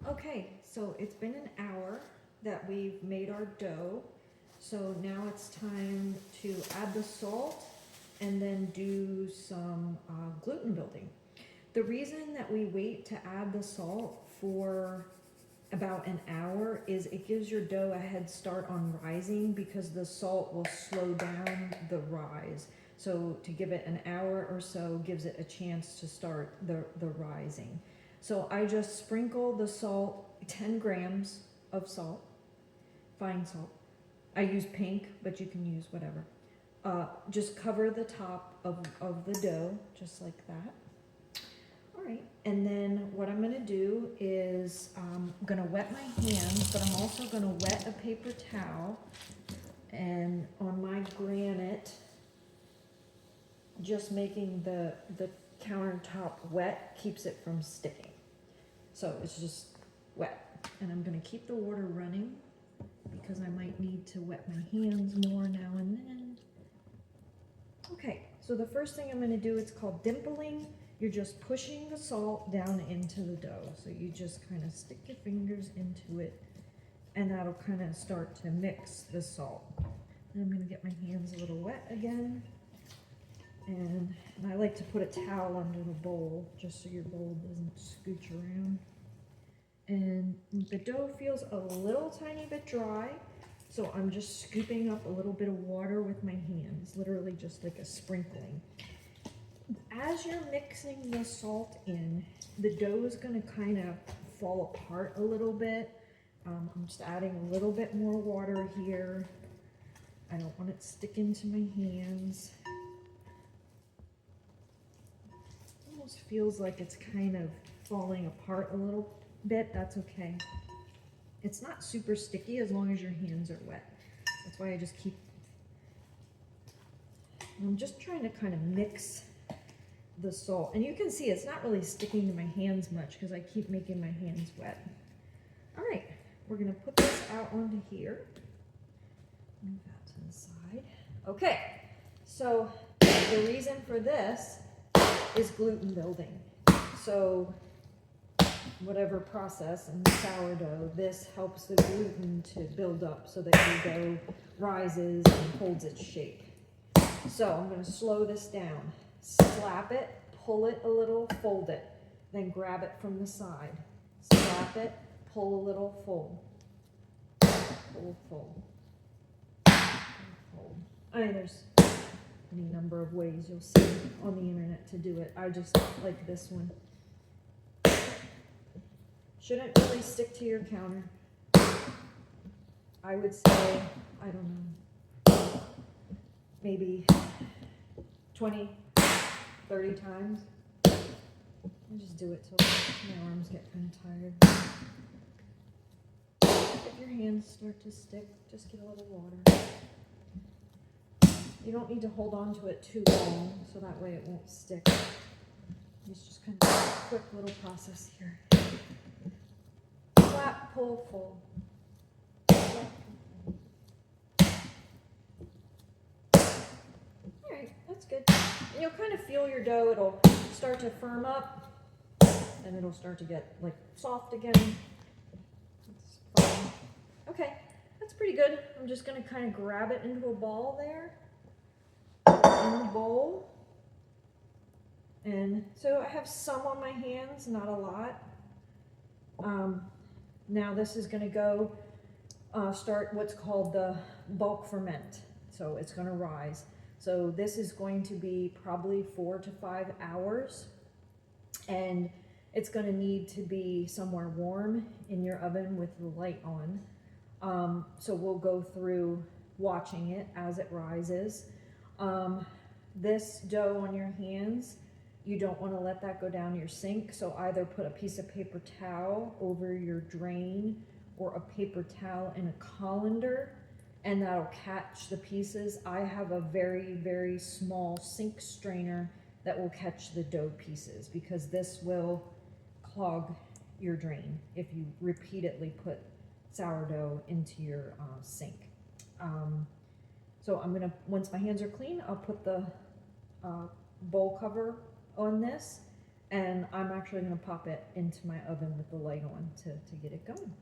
Okay, so it's been an hour that we've made our dough. So now it's time to add the salt and then do some gluten building. The reason that we wait to add the salt for about an hour is it gives your dough a head start on rising because the salt will slow down the rise. So to give it an hour or so gives it a chance to start the rising. So I just sprinkle the salt, 10 grams of salt, fine salt. I use pink, but you can use whatever. Just cover the top of the dough, just like that. All right, and then what I'm gonna do is I'm gonna wet my hands, but I'm also gonna wet a paper towel. And on my granite, just making the countertop wet keeps it from sticking. So it's just wet. And I'm gonna keep the water running because I might need to wet my hands more now and then. Okay, so the first thing I'm gonna do, it's called dimpling. You're just pushing the salt down into the dough. So you just kind of stick your fingers into it and that'll kind of start to mix the salt. And I'm gonna get my hands a little wet again. And I like to put a towel under the bowl just so your bowl doesn't scooch around. And the dough feels a little tiny bit dry, so I'm just scooping up a little bit of water with my hands, literally just like a sprinkling. As you're mixing the salt in, the dough is going to kind of fall apart a little bit. I'm just adding a little bit more water here. I don't want it sticking to my hands. Almost feels like it's kind of falling apart a little bit. That's okay. It's not super sticky as long as your hands are wet. That's why I just keep, I'm just trying to kind of mix the salt. And you can see it's not really sticking to my hands much because I keep making my hands wet. All right, we're gonna put this out onto here. Move that to the side. Okay, so the reason for this is gluten building. So whatever process in sourdough, this helps the gluten to build up so that your dough rises and holds its shape. So I'm going to slow this down. Slap it, pull it a little, fold it, then grab it from the side. Slap it, pull a little, fold. Pull, fold. Fold. There's any number of ways you'll see on the internet to do it. I just like this one. Shouldn't really stick to your counter. I would say, I don't know, maybe 20, 30 times. I just do it till my arms get kind of tired. If your hands start to stick, just get a little water. You don't need to hold on to it too long, so that way it won't stick. It's just kind of a quick little process here. Slap, pull, fold. All right, that's good. And you'll kind of feel your dough. It'll start to firm up, and it'll start to get like soft again. That's fine. Okay, that's pretty good. I'm just gonna kind of grab it into a ball there, in the bowl. And so I have some on my hands, not a lot. Now this is going to go start what's called the bulk ferment. So it's going to rise. So this is going to be probably 4 to 5 hours. And it's going to need to be somewhere warm in your oven with the light on. So we'll go through watching it as it rises. This dough on your hands, you don't want to let that go down your sink, so either put a piece of paper towel over your drain or a paper towel in a colander, and that'll catch the pieces. I have a very, very small sink strainer that will catch the dough pieces because this will clog your drain if you repeatedly put sourdough into your sink. So I'm gonna, once my hands are clean, I'll put the bowl cover on this, And I'm actually gonna pop it into my oven with the light on to get it going.